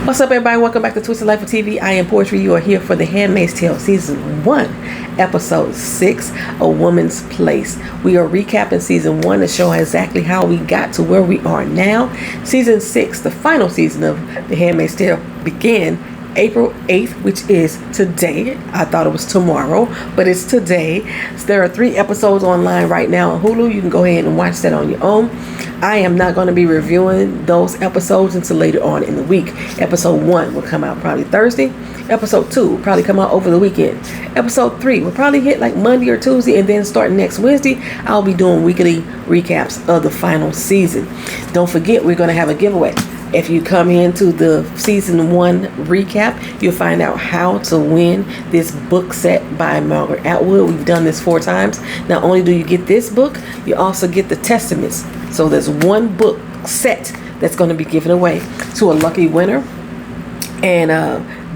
What's up, everybody? Welcome back to Twisted Life of TV. I am Poetry. You are here for the Handmaid's Tale Season 1, Episode 6, A Woman's Place. We are recapping Season 1 to show exactly how we got to where we are now. Season 6, the final season of the Handmaid's Tale, began April 8th, which is today. I thought it was tomorrow, but it's today. So there are 3 episodes online right now on Hulu. You can go ahead and watch that on your own. I am not going to be reviewing those episodes until later on in the week. Episode 1 will come out probably Thursday. Episode 2 will probably come out over the weekend. Episode 3 will probably hit like Monday or Tuesday, and then starting next Wednesday, I'll be doing weekly recaps of the final season. Don't forget, we're going to have a giveaway. If you come into the Season 1 recap, you'll find out how to win this book set by Margaret Atwood. We've done this 4 times. Not only do you get this book, you also get the Testaments. So there's 1 book set that's going to be given away to a lucky winner. And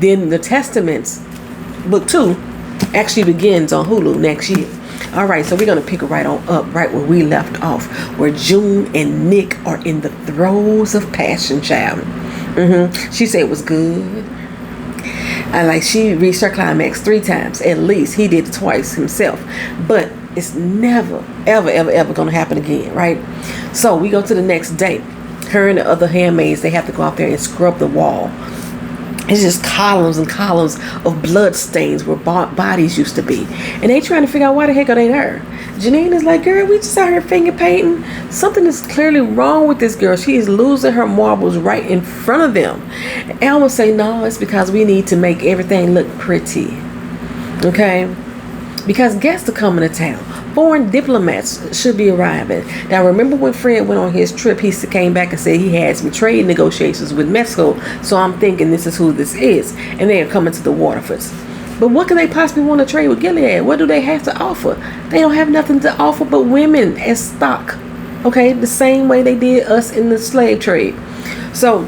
then the Testaments, book 2, actually begins on Hulu next year. Alright, so we're going to pick it right on up, right where we left off, where June and Nick are in the throes of passion, child. She said it was good. And like, she reached her climax 3 times, at least. He did it twice himself. But it's never, ever, ever, ever going to happen again, right? So we go to the next day. Her and the other handmaids, they have to go out there and scrub the wall. It's just columns and columns of blood stains where bodies used to be. And they trying to figure out why the heck are they there. Janine is like, girl, we just out here finger painting. Something is clearly wrong with this girl. She is losing her marbles right in front of them. And Elma say, no, it's because we need to make everything look pretty. Okay? Because guests are coming to town. Foreign diplomats should be arriving. Now, remember when Fred went on his trip, he came back and said he had some trade negotiations with Mexico. So I'm thinking this is who this is. And they are coming to the Waterfords. But what can they possibly want to trade with Gilead? What do they have to offer? They don't have nothing to offer but women as stock. Okay? The same way they did us in the slave trade. So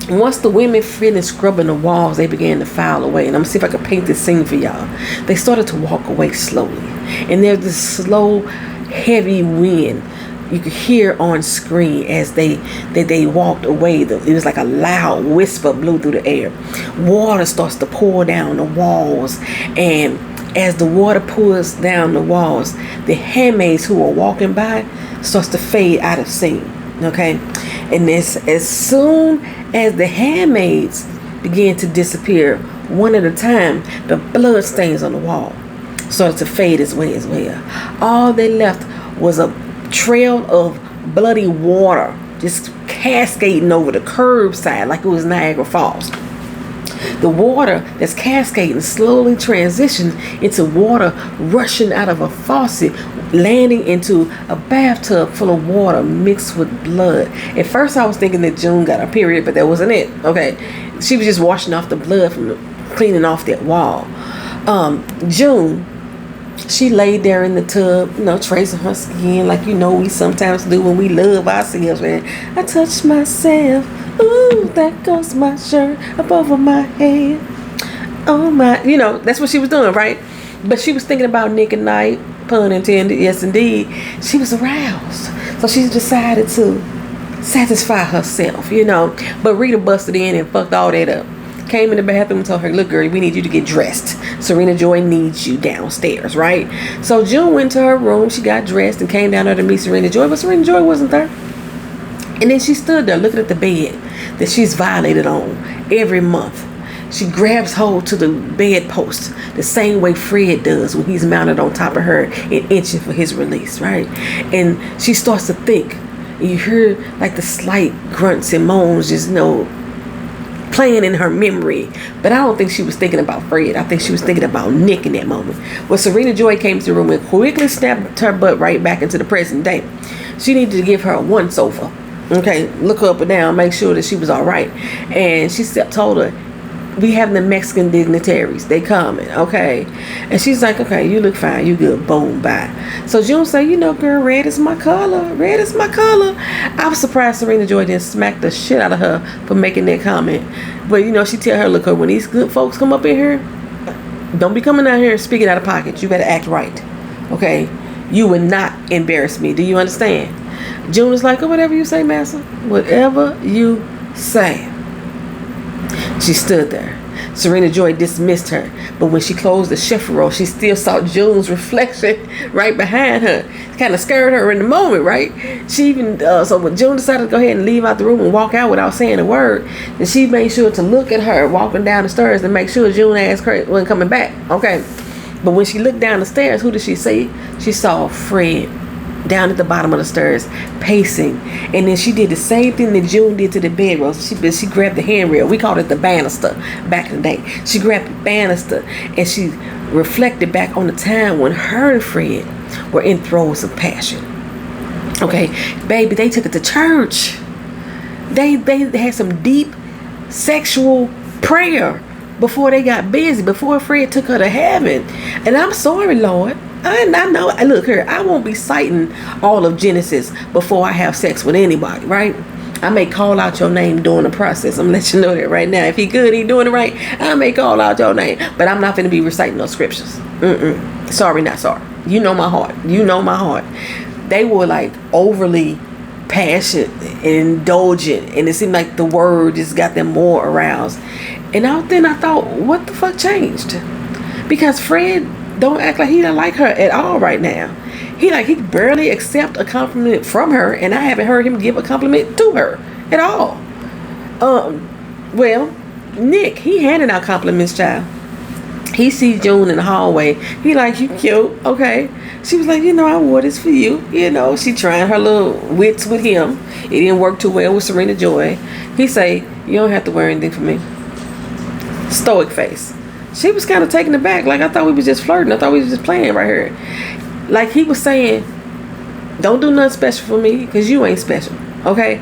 once the women finished scrubbing the walls, they began to file away. And I'm going to see if I can paint this scene for y'all. They started to walk away slowly. And there's this slow, heavy wind you could hear on screen as they walked away. It was like a loud whisper blew through the air. Water starts to pour down the walls. And as the water pours down the walls, the handmaids who are walking by starts to fade out of scene. Okay? And as soon as the handmaids began to disappear one at a time, the blood stains on the wall started to fade as well. All they left was a trail of bloody water just cascading over the curbside like it was Niagara Falls. The water that's cascading slowly transitions into water rushing out of a faucet, landing into a bathtub full of water mixed with blood. At first I was thinking that June got a period, but that wasn't it. Okay, she was just washing off the blood from cleaning off that wall. June, she laid there in the tub, tracing her skin like we sometimes do when we love ourselves, man. I touch myself. Ooh, that goes my shirt up over my head. Oh my, that's what she was doing, right? But she was thinking about Nick and Night, pun intended, yes indeed. She was aroused. So she decided to satisfy herself, But Rita busted in and fucked all that up. Came in the bathroom and told her, look, girl, we need you to get dressed. Serena Joy needs you downstairs, right? So June went to her room. She got dressed and came down there to meet Serena Joy, but Serena Joy wasn't there. And then she stood there looking at the bed that she's violated on every month. She grabs hold to the bedpost the same way Fred does when he's mounted on top of her and itching for his release, right? And she starts to think. And you hear like the slight grunts and moans just, playing in her memory. But I don't think she was thinking about Fred. I think she was thinking about Nick in that moment. Well, Serena Joy came to the room and quickly snapped her butt right back into the present day. She needed to give her a once over. Okay, look her up and down, make sure that she was all right. And she told her, we have the Mexican dignitaries. They coming, okay? And she's like, okay, you look fine. You good. Boom, bye. So June say, girl, red is my color. Red is my color. I was surprised Serena Joy didn't smack the shit out of her for making that comment. But, she tell her, look, when these good folks come up in here, don't be coming out here and speaking out of pocket. You better act right, okay? You would not embarrass me. Do you understand? June is like, oh, whatever you say, massa. Whatever you say. She stood there. Serena Joy dismissed her, but when she closed the chiffon, she still saw June's reflection right behind her. It kind of scared her in the moment, right? She even so when June decided to go ahead and leave out the room and walk out without saying a word, then she made sure to look at her walking down the stairs and make sure June asked her wasn't coming back. Okay, but when she looked down the stairs, who did she see? She saw Fred down at the bottom of the stairs, pacing. And then she did the same thing that June did to the bedroll. She grabbed the handrail. We called it the banister back in the day. She grabbed the banister and she reflected back on the time when her and Fred were in throes of passion. Okay, baby, they took it to church. They had some deep sexual prayer before they got busy, before Fred took her to heaven. And I'm sorry, Lord. I know, look here, I won't be citing all of Genesis before I have sex with anybody, right? I may call out your name during the process. I'm gonna let you know that right now. If he good, he doing it right, I may call out your name. But I'm not gonna be reciting those scriptures. Sorry, not sorry. You know my heart. You know my heart. They were like overly passionate and indulgent, and it seemed like the word just got them more aroused. And then I thought, what the fuck changed? Because Fred don't act like he don't like her at all right now. He barely accept a compliment from her, and I haven't heard him give a compliment to her at all. Well, Nick, he handing out compliments, child. He sees June in the hallway. He like, you cute, okay. She was like, I wore this for you. She trying her little wits with him. It didn't work too well with Serena Joy. He say, you don't have to wear anything for me. Stoic face. She was kind of taken aback. Like, I thought we was just flirting. I thought we was just playing right here. Like, he was saying, don't do nothing special for me because you ain't special. Okay?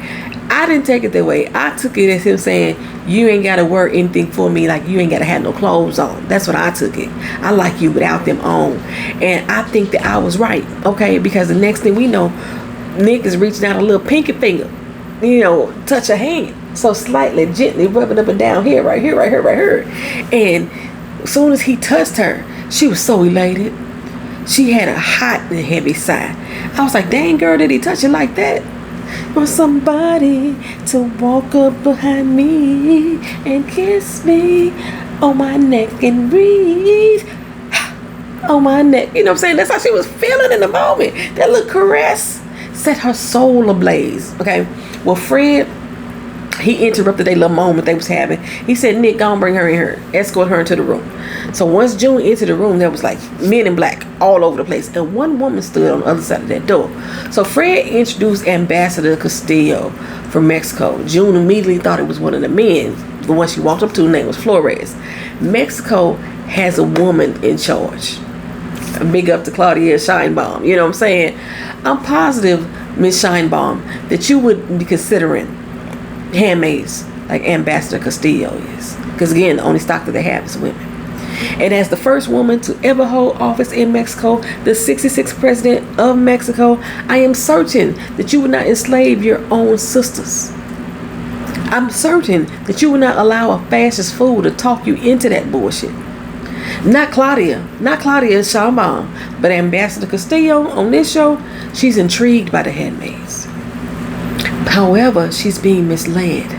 I didn't take it that way. I took it as him saying, you ain't got to wear anything for me. Like, you ain't got to have no clothes on. That's what I took it. I like you without them on. And I think that I was right. Okay? Because the next thing we know, Nick is reaching out a little pinky finger. Touch her hand. So slightly, gently rubbing up and down here, right here, right here, right here. And as soon as he touched her, she was so elated. She had a hot and heavy sigh. I was like, dang, girl, did he touch it like that? Want somebody to walk up behind me and kiss me on my neck and breathe on my neck. You know what I'm saying? That's how she was feeling in the moment. That little caress set her soul ablaze. Okay? Well, Fred, he interrupted their little moment they was having. He said, Nick, go and bring her in here. Escort her into the room. So once June entered the room, there was like men in black all over the place. And one woman stood on the other side of that door. So Fred introduced Ambassador Castillo from Mexico. June immediately thought it was one of the men. The one she walked up to, her name was Flores. Mexico has a woman in charge. Big up to Claudia Scheinbaum. You know what I'm saying? I'm positive, Miss Scheinbaum, that you would be considering handmaids like Ambassador Castillo is, because again, the only stock that they have is women. And as the first woman to ever hold office in Mexico, the 66th president of Mexico, I am certain that you would not enslave your own sisters. I'm certain that you would not allow a fascist fool to talk you into that bullshit. Not Claudia Scheinbaum, but Ambassador Castillo on this show, she's intrigued by the handmaids. However, she's being misled.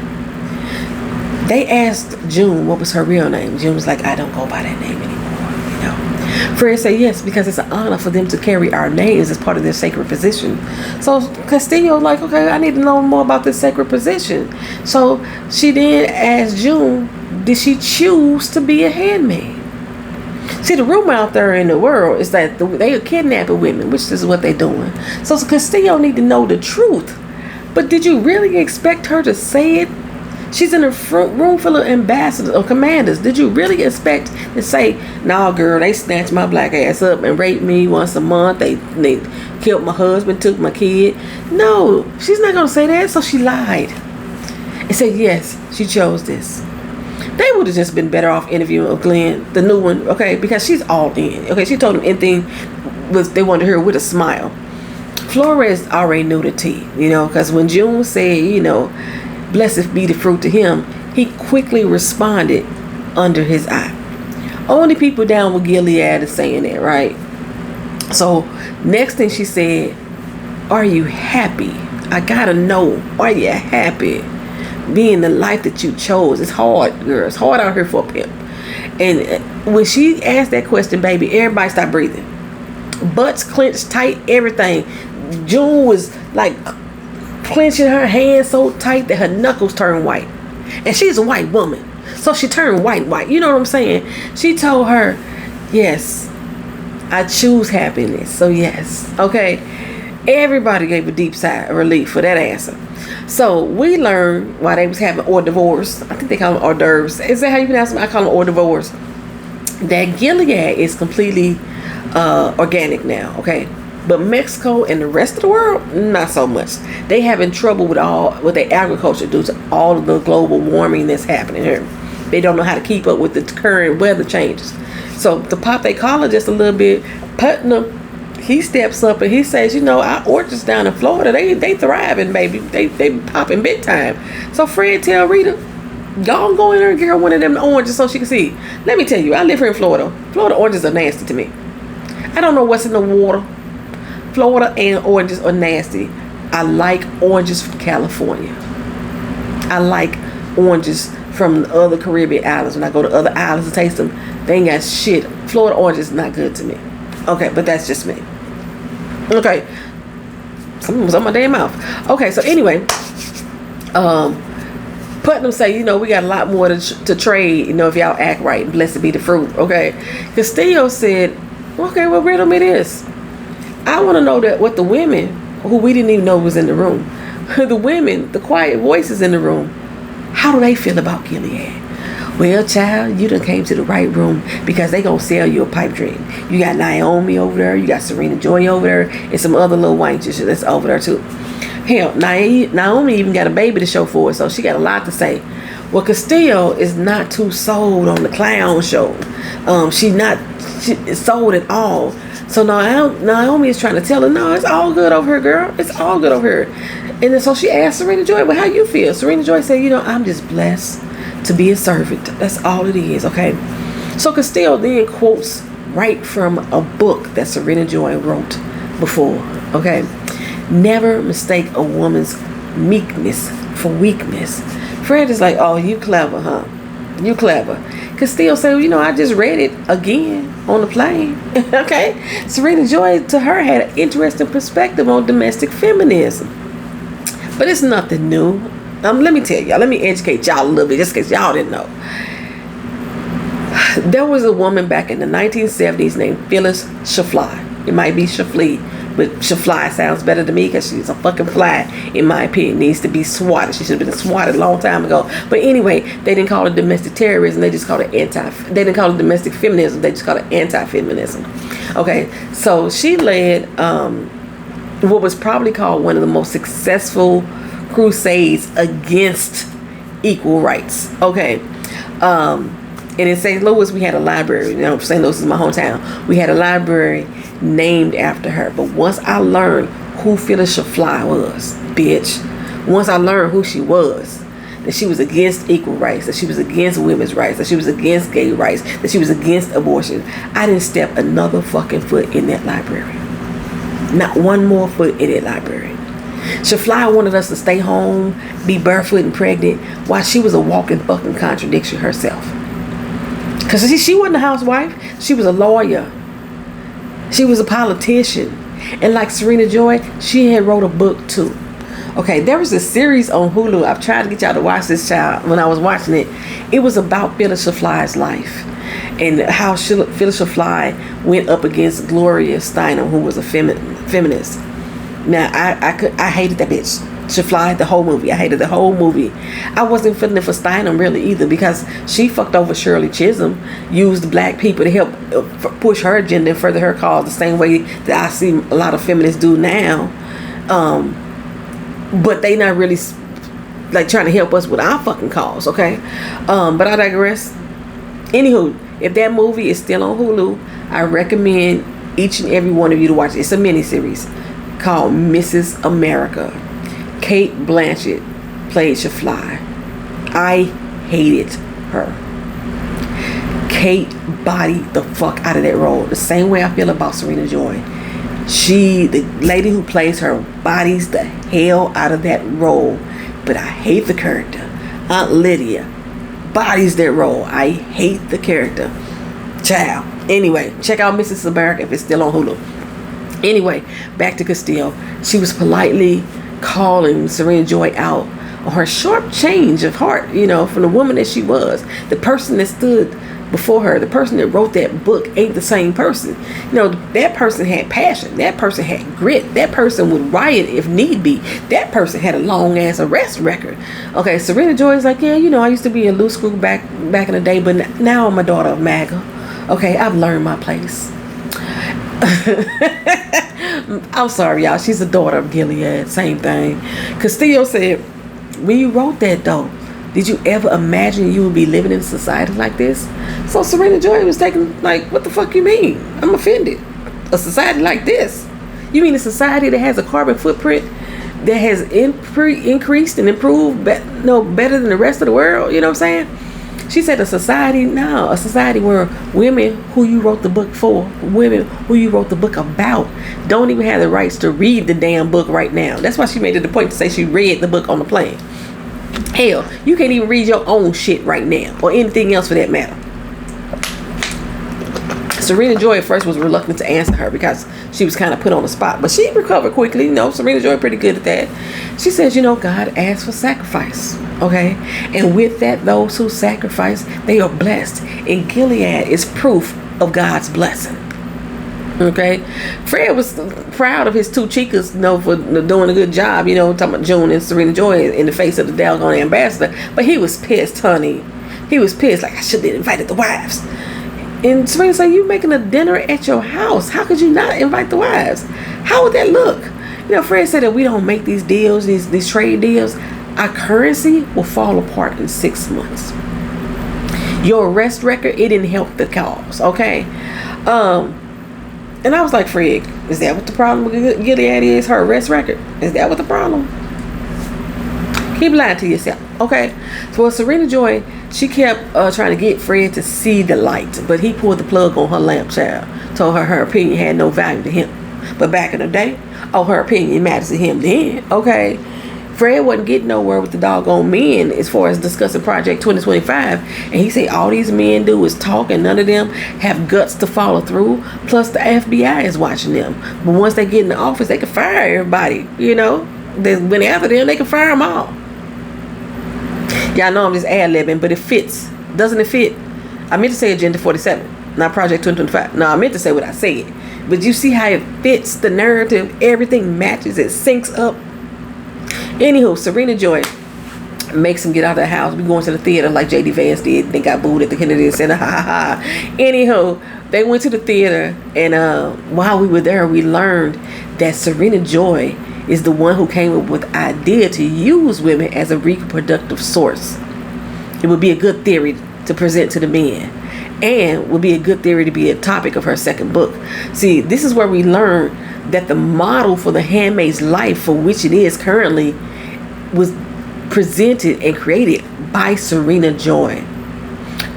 They asked June what was her real name. June was like, I don't go by that name anymore. Fred said yes, because it's an honor for them to carry our names as part of their sacred position. So Castillo like, okay, I need to know more about this sacred position. So she then asked June, did she choose to be a handmaid? See, the rumor out there in the world is that they are kidnapping women, which is what they're doing. So Castillo need to know the truth. But did you really expect her to say it? She's in a room full of ambassadors or commanders. Did you really expect to say, nah, girl, they snatched my black ass up and raped me once a month. They killed my husband, took my kid. No, she's not going to say that. So she lied and said, yes, she chose this. They would have just been better off interviewing Glenn, the new one, okay, because she's all in. Okay, she told them anything they wanted to hear with a smile. Flores already knew the tea, because when June said, blessed be the fruit to him, he quickly responded under his eye. Only people down with Gilead is saying that, right? So next thing she said, are you happy? I gotta know, are you happy? being the life that you chose. It's hard, girl. It's hard out here for a pimp. And when she asked that question, baby, everybody stopped breathing. Butts clenched tight, everything. June was like clenching her hands so tight that her knuckles turned white. And she's a white woman, so she turned white. You know what I'm saying? She told her, yes, I choose happiness. So yes, okay. Everybody gave a deep sigh of relief for that answer. So we learned why they was having hors d'oeuvres. I think they call them hors d'oeuvres. Is that how you pronounce them? I call them hors d'oeuvres. That Gilead is completely organic now, okay? But Mexico and the rest of the world, not so much. They having trouble with their agriculture due to all of the global warming that's happening here. They don't know how to keep up with the current weather changes. So to pop their collar just a little bit, Putnam, he steps up and he says, our orchards down in Florida, they thriving, baby. They popping big time. So Fred tell Rita, go in there and get her one of them oranges so she can see. Let me tell you, I live here in Florida. Florida oranges are nasty to me. I don't know what's in the water. Florida and oranges are nasty. I like oranges from California. I like oranges from the other Caribbean islands. When I go to other islands to taste them, they ain't got shit. Florida orange is not good to me. Okay, but that's just me. Okay. Something was on my damn mouth. Okay, so anyway, Putnam say, we got a lot more to trade, if y'all act right, and blessed be the fruit. Okay. Castillo said, okay, well, riddle me this. I want to know that what the women who we didn't even know was in the room, the women, the quiet voices in the room, how do they feel about Gilead? Well, child, you done came to the right room because they gonna sell you a pipe dream. You got Naomi over there, you got Serena Joy over there, and some other little wenches that's over there too. Hell, Naomi even got a baby to show for it, so she got a lot to say. Well, Castillo is not too sold on the clown show. She sold at all. So Naomi is trying to tell her, no, it's all good over here, girl. It's all good over here. And then so she asked Serena Joy, well, how you feel? Serena Joy said, I'm just blessed to be a servant. That's all it is, okay? So Castillo then quotes right from a book that Serena Joy wrote before, okay? Never mistake a woman's meekness for weakness. Fred is like, oh, you clever, huh? You clever. Castillo said, I just read it again on the plane. Okay? Serena Joy, to her, had an interesting perspective on domestic feminism. But it's nothing new. Let me tell y'all. Let me educate y'all a little bit, just in case y'all didn't know. There was a woman back in the 1970s named Phyllis Schlafly. It might be Schlafly, but Schlafly sounds better to me because she's a fucking fly, in my opinion. Needs to be swatted. She should have been swatted a long time ago. But anyway, they didn't call it domestic terrorism. They just called it They didn't call it domestic feminism. They just called it anti-feminism. Okay, so she led what was probably called one of the most successful crusades against equal rights. Okay. And in St. Louis, we had a library. St. Louis is my hometown. We had a library named after her. But once I learned who Phyllis Schlafly was, bitch, once I learned who she was, that she was against equal rights, that she was against women's rights, that she was against gay rights, that she was against abortion, I didn't step another fucking foot in that library. Not one more foot in that library. Schlafly wanted us to stay home, be barefoot and pregnant, while she was a walking fucking contradiction herself. Because she wasn't a housewife. She was a lawyer. She was a politician. And like Serena Joy, she had wrote a book too. Okay, there was a series on Hulu. I've tried to get y'all to watch this, child. When I was watching it, it was about Phyllis Schlafly's life and how Phyllis Schlafly went up against Gloria Steinem, who was a feminist. Now, I hated that bitch. Schlafly, the whole movie. I hated the whole movie. I wasn't feeling it for Steinem really either, because she fucked over Shirley Chisholm, used black people to help push her agenda and further her cause the same way that I see a lot of feminists do now. But they not really like trying to help us with our fucking cause, okay? But I digress. Anywho, if that movie is still on Hulu, I recommend each and every one of you to watch it. It's a miniseries called Mrs. America. Kate Blanchett played Schlafly. I hated her. Kate bodied the fuck out of that role. The same way I feel about Serena Joy. The lady who plays her, bodies the hell out of that role. But I hate the character. Aunt Lydia bodies that role. I hate the character. Child. Anyway, check out Mrs. America if it's still on Hulu. Anyway, back to Castile. She was politely calling Serena Joy out on her sharp change of heart, from the woman that she was. The person that stood before her, the person that wrote that book ain't the same person. That person had passion. That person had grit. That person would riot if need be. That person had a long ass arrest record. Okay, Serena Joy is like, yeah, I used to be a loose screw back in the day, but now I'm a daughter of MAGA. Okay, I've learned my place. I'm sorry, y'all. She's the daughter of Gilead. Same thing. Castillo said, when you wrote that, though, did you ever imagine you would be living in a society like this? So Serena Joy was taking, like, what the fuck you mean? I'm offended. A society like this? You mean a society that has a carbon footprint that has increased and improved better than the rest of the world? You know what I'm saying? She said a society where women who you wrote the book for, women who you wrote the book about, don't even have the rights to read the damn book right now. That's why she made it a point to say she read the book on the plane. Hell, you can't even read your own shit right now, or anything else for that matter. Serena Joy at first was reluctant to answer her because she was kind of put on the spot, but she recovered quickly. Serena Joy pretty good at that. She says, God asked for sacrifice, okay? And with that, those who sacrifice, they are blessed. And Gilead is proof of God's blessing, okay? Fred was proud of his two chicas, for doing a good job, talking about June and Serena Joy in the face of the doggone ambassador. But he was pissed, honey. He was pissed, like, I should have invited the wives. And Serena said, you making a dinner at your house. How could you not invite the wives? How would that look? Fred said that we don't make these deals, these trade deals. Our currency will fall apart in 6 months. Your arrest record, it didn't help the cause, okay? And I was like, Fred, is that what the problem with Gilead is? Her arrest record? Is that what the problem? Keep lying to yourself, okay? So Serena Joy, she kept trying to get Fred to see the light, but he pulled the plug on her lamp, child. Told her opinion had no value to him. But back in the day, her opinion matters to him then, okay? Fred wasn't getting nowhere with the doggone men as far as discussing Project 2025. And he said all these men do is talk and none of them have guts to follow through. Plus the FBI is watching them. But once they get in the office, they can fire everybody, When after them, they can fire them all. Y'all know I'm just ad-libbing, but it fits. Doesn't it fit? I meant to say Agenda 47, not Project 2025. No, I meant to say what I said. But you see how it fits the narrative. Everything matches. It syncs up. Anywho, Serena Joy makes him get out of the house. We going to the theater like J.D. Vance did. They got booed at the Kennedy Center. Ha ha ha. Anywho, they went to the theater. And while we were there, we learned that Serena Joy is the one who came up with the idea to use women as a reproductive source. It would be a good theory to present to the men, and would be a good theory to be a topic of her second book. See, this is where we learn that the model for the Handmaid's life, for which it is currently, was presented and created by Serena Joy.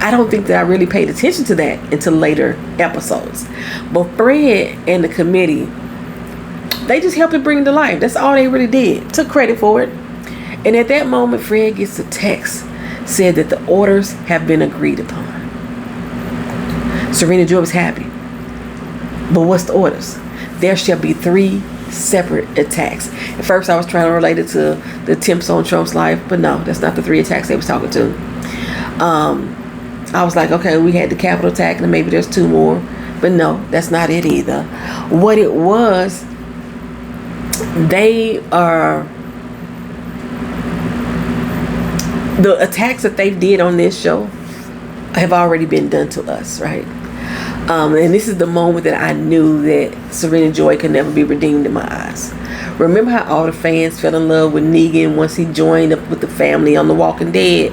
I don't think that I really paid attention to that until later episodes. But Fred and the committee, they just helped it bring it to life. That's all they really did. Took credit for it. And at that moment, Fred gets a text, said that the orders have been agreed upon. Serena Joy was happy. But what's the orders? There shall be 3 separate attacks. At first, I was trying to relate it to the attempts on Trump's life, but no, that's not the 3 attacks they was talking to. I was like, okay, we had the Capitol attack, and maybe there's 2 more. But no, that's not it either. What it was, the attacks that they did on this show have already been done to us, right? And this is the moment that I knew that Serena Joy could never be redeemed in my eyes. Remember how all the fans fell in love with Negan once he joined up with the family on The Walking Dead?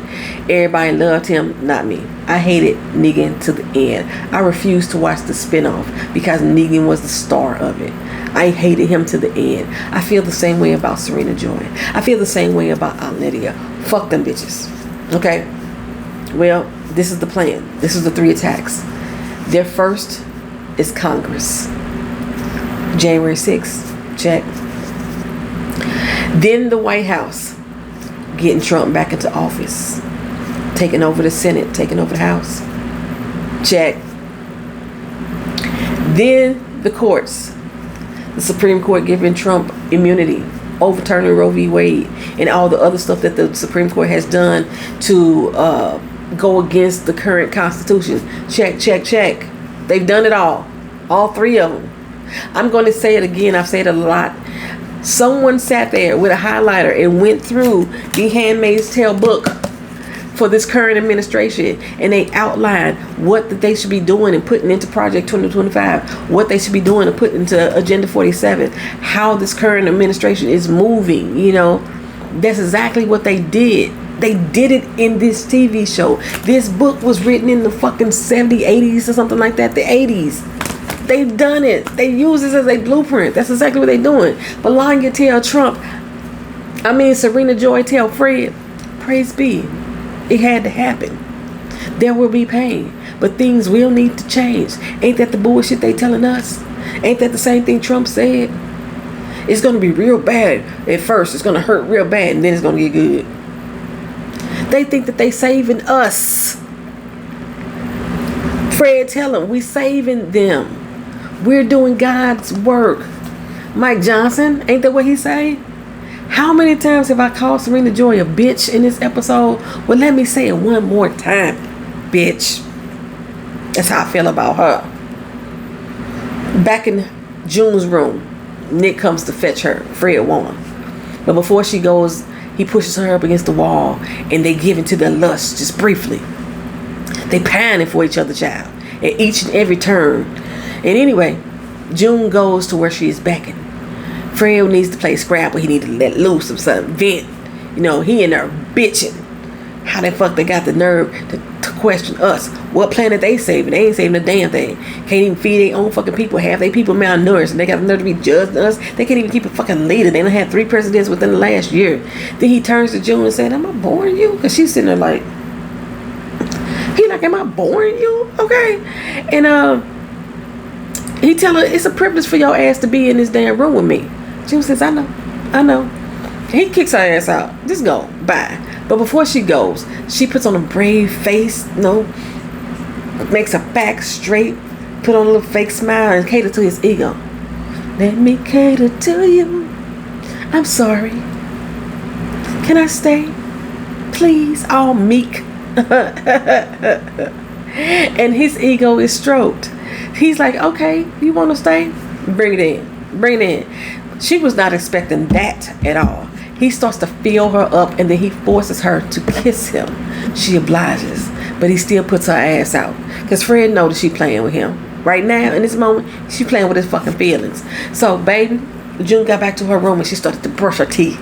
Everybody loved him, not me. I hated Negan to the end. I refused to watch the spinoff because Negan was the star of it. I hated him to the end. I feel the same way about Serena Joy. I feel the same way about Aunt Lydia. Fuck them bitches. Okay? Well, this is the plan. This is the 3 attacks. Their first is Congress. January 6th. Check. Then the White House. getting Trump back into office, taking over the Senate, taking over the House. Check. Then the courts, the Supreme Court giving Trump immunity, overturning Roe v. Wade, and all the other stuff that the Supreme Court has done to go against the current Constitution. Check, check, check. They've done it all three of them. I'm going to say it again. I've said it a lot. Someone sat there with a highlighter and went through the Handmaid's Tale book for this current administration, and they outlined what that they should be doing and putting into Project 2025, what they should be doing and put into Agenda 47, how this current administration is moving. You know, that's exactly what they did. They did it in this TV show. This book was written in the fucking 70s, 80s or something like that, the 80s. They've done it. They use this as a blueprint. That's exactly what they're doing. Melania tell Serena Joy tell Fred, praise be, it had to happen. There will be pain, but things will need to change. Ain't that the bullshit they telling us? Ain't that the same thing Trump said? It's going to be real bad at first. It's going to hurt real bad, and then it's going to get good. They think that they saving us. Fred tell them we saving them. We're doing God's work. Mike Johnson, ain't that what he say? How many times have I called Serena Joy a bitch in this episode? Well, let me say it one more time. Bitch. That's how I feel about her. Back in June's room, Nick comes to fetch her. Fred won't. But before she goes, he pushes her up against the wall, and they give into their lust just briefly. They pining for each other, child, at each and every turn. And anyway, June goes to where she is beckoning. Fred needs to play Scrabble. He needs to let loose of something, vent. You know, he in there bitching. How the fuck they got the nerve to question us? What planet they saving? They ain't saving a damn thing. Can't even feed their own fucking people. Half they people malnourished, and they got the nerve to be judged us. They can't even keep a fucking leader. They done had 3 presidents within the last year. Then he turns to June and said, am I boring you? Because she's sitting there like, am I boring you? Okay. And he tell her, it's a privilege for your ass to be in this damn room with me. June says, I know. He kicks her ass out. Just go. Bye. But before she goes, she puts on a brave face, makes her back straight, put on a little fake smile, and cater to his ego. Let me cater to you. I'm sorry. Can I stay? Please. All meek. And his ego is stroked. He's like, okay, you want to stay? Bring it in. She was not expecting that at all. He starts to fill her up, and then he forces her to kiss him. She obliges, but he still puts her ass out. Because Fred knows that she playing with him. Right now, in this moment, she playing with his fucking feelings. So, baby, June got back to her room, and she started to brush her teeth.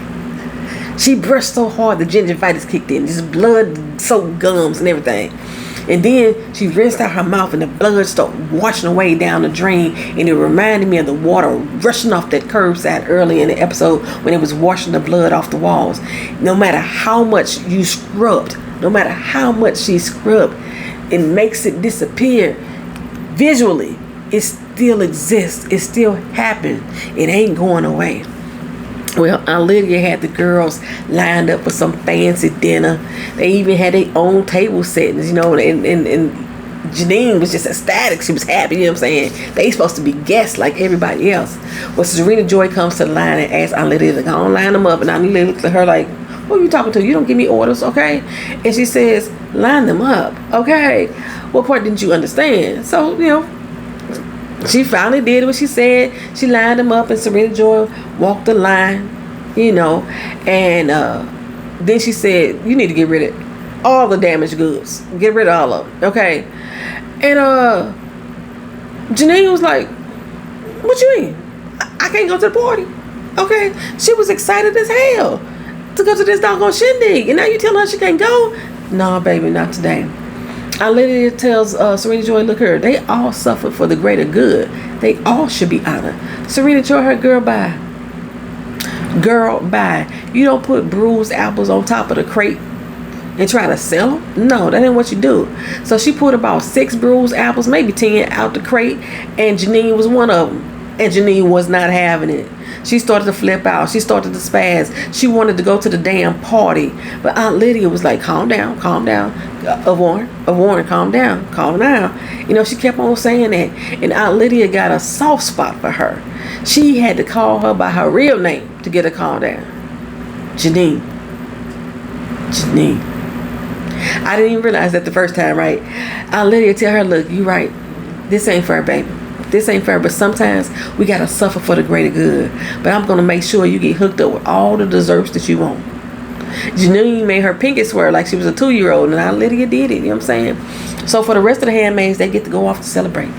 She brushed so hard the gingivitis kicked in. Just blood-soaked gums and everything. And then she rinsed out her mouth, and the blood started washing away down the drain. And it reminded me of the water rushing off that curbside early in the episode when it was washing the blood off the walls. No matter how much you scrubbed, no matter how much she scrubbed, it makes it disappear. Visually, it still exists. It still happened. It ain't going away. Well, Aunt Lydia had the girls lined up for some fancy dinner. They even had their own table settings, and Janine was just ecstatic. She was happy, you know what I'm saying? They supposed to be guests like everybody else. Well, Serena Joy comes to the line and asks Aunt Lydia to go and line them up. And Aunt Lydia looks at her like, who are you talking to? You don't give me orders, okay? And she says, line them up, okay? What part didn't you understand? So, she finally did what she said. She lined them up, and Serena Joy walked the line, and then she said, you need to get rid of all the damaged goods. Get rid of all of them, okay? And Janine was like, what you mean? I can't go to the party, okay? She was excited as hell to go to this doggone shindig, and now you telling her she can't go? No, baby, not today. Aunt Lydia tells Serena Joy, look here, they all suffered for the greater good. They all should be honored. Serena Joy, her girl, bye. Girl, bye. You don't put bruised apples on top of the crate and try to sell them? No, that ain't what you do. So she put about 6 bruised apples, maybe 10 out the crate, and Janine was one of them. And Janine was not having it. She started to flip out. She started to spaz. She wanted to go to the damn party. But Aunt Lydia was like, calm down, calm down. Warren, calm down, calm down. You know, she kept on saying that. And Aunt Lydia got a soft spot for her. She had to call her by her real name to get her calm down. Janine. I didn't even realize that the first time, right? Aunt Lydia tell her, look, you right. This ain't fair, baby. This ain't fair, but sometimes we gotta suffer for the greater good. But I'm gonna make sure you get hooked up with all the desserts that you want. Janine made her pinky swear like she was a 2-year-old, and Aunt Lydia did it. You know what I'm saying? So for the rest of the handmaids, they get to go off to celebrate.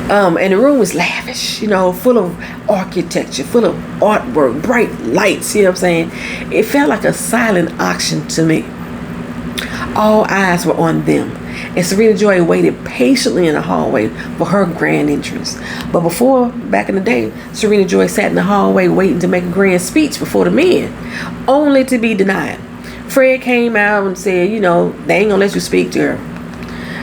And the room was lavish, you know, full of architecture, full of artwork, bright lights. You know what I'm saying? It felt like a silent auction to me. All eyes were on them. And Serena Joy waited patiently in the hallway for her grand entrance. But before, back in the day, Serena Joy sat in the hallway waiting to make a grand speech before the men, only to be denied. Fred came out and said, you know, they ain't gonna let you speak to her.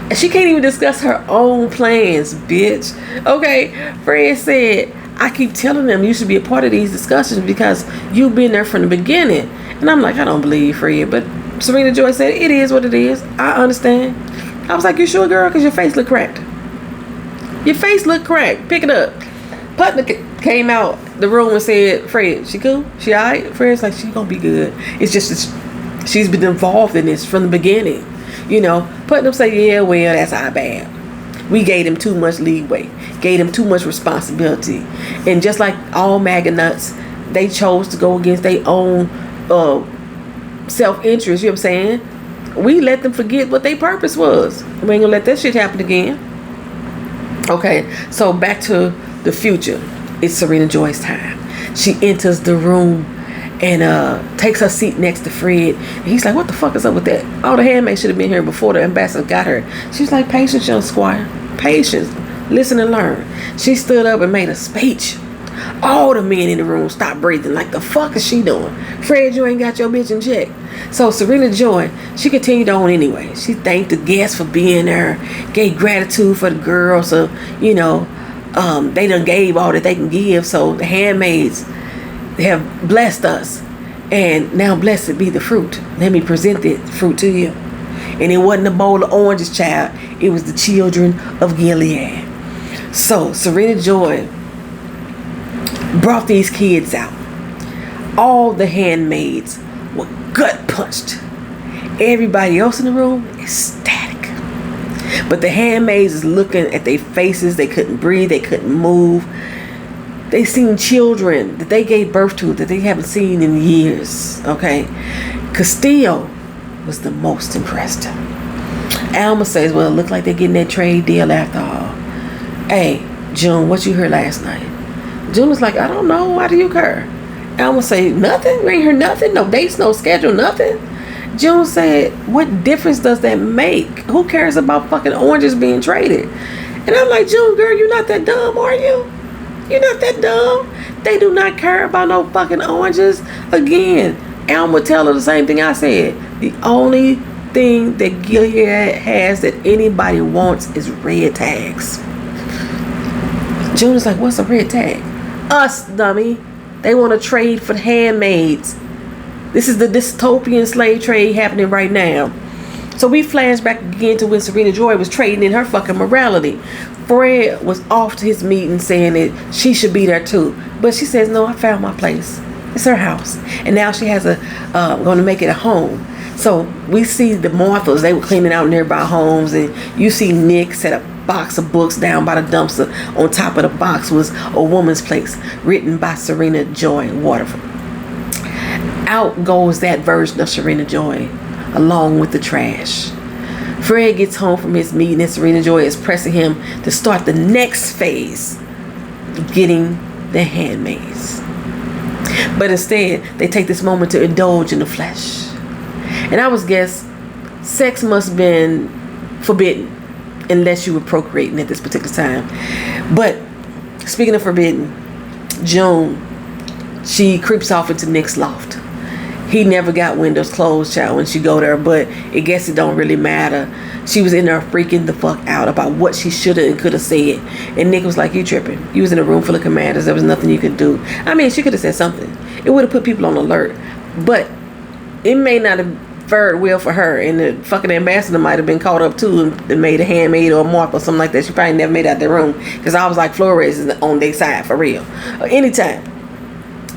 And she can't even discuss her own plans, bitch. Okay, Fred said, I keep telling them you should be a part of these discussions because you've been there from the beginning. And I'm like, I don't believe Fred. But Serena Joy said, it is what it is. I understand. I was like, you sure, girl? Because your face looked cracked. Your face looked cracked. Pick it up. Putnam came out the room and said, Fred, she cool? She all right? Fred's like, she gonna be good. It's just that she's been involved in this from the beginning. You know, Putnam said, yeah, well, that's our bad. We gave him too much leeway. Gave him too much responsibility. And just like all MAGA nuts, they chose to go against their own self-interest. You know what I'm saying? We let them forget what their purpose was. We ain't gonna let that shit happen again. Okay, so back to the future. It's Serena Joy's time. She enters the room and takes her seat next to Fred. And he's like, what the fuck is up with that? All the handmaids should have been here before the ambassador got her. She's like, patience, young squire. Patience. Listen and learn. She stood up and made a speech. All the men in the room stopped breathing. Like, the fuck is she doing? Fred, you ain't got your bitch in check. So Serena Joy, she continued on anyway. She thanked the guests for being there, gave gratitude for the girls. So, you know, they done gave all that they can give. So the handmaids have blessed us. And now blessed be the fruit. Let me present the fruit to you. And it wasn't a bowl of oranges, child. It was the children of Gilead. So Serena Joy brought these kids out. All the handmaids were gut punched. Everybody else in the room ecstatic. But the handmaids is looking at their faces. They couldn't breathe. They couldn't move. They seen children that they gave birth to that they haven't seen in years. Okay. Castillo was the most impressed. Alma says, well, it looked like they're getting that trade deal after all. Hey, June, what you heard last night? June was like, I don't know. Why do you care? Alma say, nothing. We ain't heard nothing. No dates, no schedule, nothing. June said, what difference does that make? Who cares about fucking oranges being traded? And I'm like, June, girl, you're not that dumb, are you? You're not that dumb. They do not care about no fucking oranges. Again, Alma tell her the same thing I said. The only thing that Gilead has that anybody wants is red tags. June is like, what's a red tag? Us, dummy. They want to trade for handmaids. This is the dystopian slave trade happening right now. So we flash back again to when Serena Joy was trading in her fucking morality. Fred was off to his meeting saying that she should be there too. But she says, no, I found my place. It's her house. And now she has going to make it a home. So we see the Marthas, they were cleaning out nearby homes. And you see Nick set a box of books down by the dumpster. On top of the box was A Woman's Place, written by Serena Joy Waterford. Out goes that version of Serena Joy, along with the trash. Fred gets home from his meeting and Serena Joy is pressing him to start the next phase of getting the handmaids. But instead, they take this moment to indulge in the flesh. And I would guess sex must have been forbidden unless you were procreating at this particular time. But speaking of forbidden, June, she creeps off into Nick's loft. He never got windows closed, child, when she go there, but I guess it don't really matter. She was in there freaking the fuck out about what she should have and could have said. And Nick was like, you tripping. You was in a room full of commanders. There was nothing you could do. I mean, she could have said something. It would have put people on alert. But it may not have fared well for her. And the fucking ambassador might have been caught up too and made a handmaid or a mark or something like that. She probably never made out the room. Because I was like, Flores is on their side for real.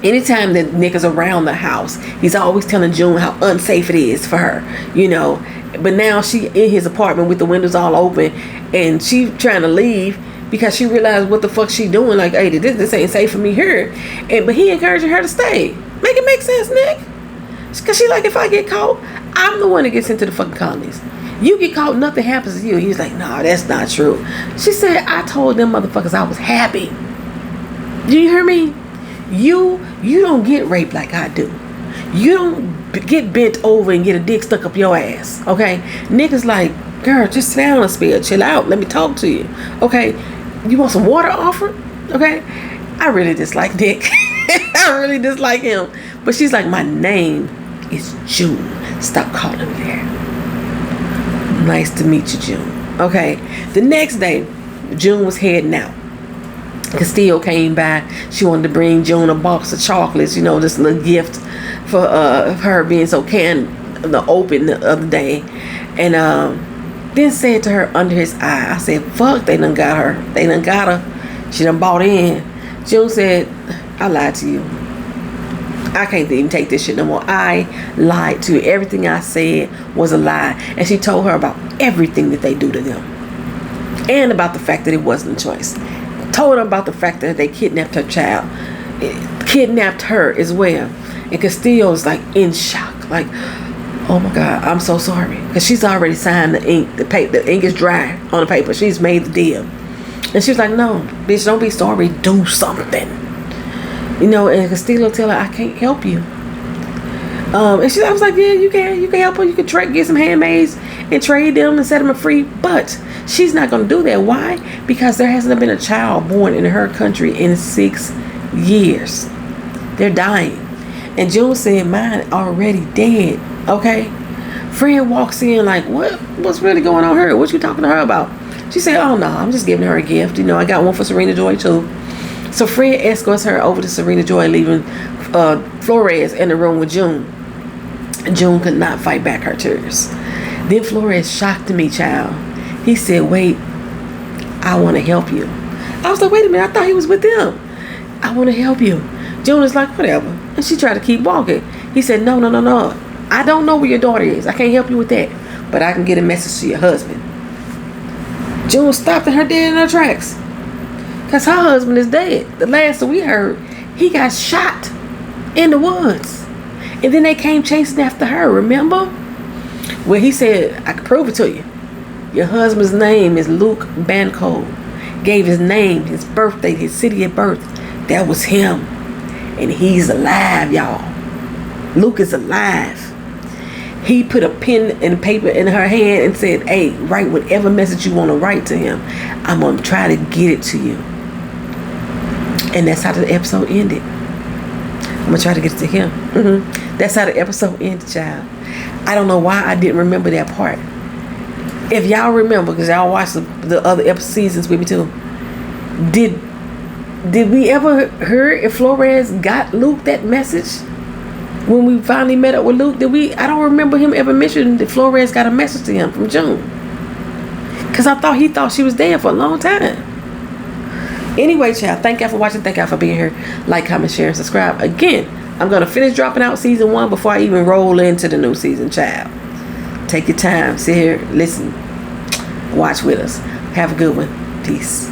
Anytime that Nick is around the house, he's always telling June how unsafe it is for her, you know. But now she in his apartment with the windows all open, and she trying to leave because she realized what the fuck she doing. Like, hey, this ain't safe for me here. But he encouraging her to stay. Make it make sense, Nick. Because she like, if I get caught, I'm the one that gets into the fucking colonies. You get caught, nothing happens to you. He's like, no, that's not true. She said, I told them motherfuckers I was happy. Do you hear me? You don't get raped like I do. You don't get bent over and get a dick stuck up your ass. Okay? Nick is like, girl, just sit down and spill. Chill out. Let me talk to you. Okay? You want some water offered? Okay? I really dislike Nick. I really dislike him. But she's like, my name is June. Stop calling me that. Nice to meet you, June. Okay? The next day, June was heading out. Castillo came by. She wanted to bring June a box of chocolates, you know, this little gift for her being so open the other day. And then said to her under his eye, I said, fuck, they done got her. They done got her. She done bought in. June said, I lied to you. I can't even take this shit no more. I lied to you. Everything I said was a lie. And she told her about everything that they do to them. And about the fact that it wasn't a choice. Told her about the fact that they kidnapped her child, kidnapped her as well. And Castillo's like in shock, like, oh my God, I'm so sorry, because she's already signed the ink. The ink is dry on the paper. She's made the deal, and she's like, no, bitch, don't be sorry, do something, you know. And Castillo tell her, I can't help you. And I was like, yeah, you can help her. You can get some handmaids and trade them and set them free. But she's not going to do that. Why? Because there hasn't been a child born in her country in 6 years. They're dying. And June said, mine already dead. Okay? Fred walks in like, what's really going on here? What you talking to her about? She said, oh no, I'm just giving her a gift. You know, I got one for Serena Joy too. So Fred escorts her over to Serena Joy, leaving Flores in the room with June. June could not fight back her tears. Then Flores shocked me, child. He said, wait, I want to help you. I was like, wait a minute, I thought he was with them. I want to help you. June is like, whatever. And she tried to keep walking. He said, no. I don't know where your daughter is. I can't help you with that. But I can get a message to your husband. June stopped her dead in her tracks. Because her husband is dead. The last that we heard, he got shot in the woods. And then they came chasing after her, remember? Well, he said, I can prove it to you. Your husband's name is Luke Banco. Gave his name, his birthday, his city of birth. That was him. And he's alive, y'all. Luke is alive. He put a pen and paper in her hand and said, hey, write whatever message you want to write to him. I'm going to try to get it to you. And that's how the episode ended. I'm going to try to get it to him. That's how the episode ended, child. I don't know why I didn't remember that part. If y'all remember, because y'all watched the other seasons with me too, did we ever hear if Flores got Luke that message? When we finally met up with Luke, I don't remember him ever mentioning that Flores got a message to him from June. Because he thought she was dead for a long time. Anyway, child, thank y'all for watching. Thank y'all for being here. Like, comment, share, and subscribe. Again, I'm going to finish dropping out season 1 before I even roll into the new season, child. Take your time. Sit here, listen, watch with us. Have a good one. Peace.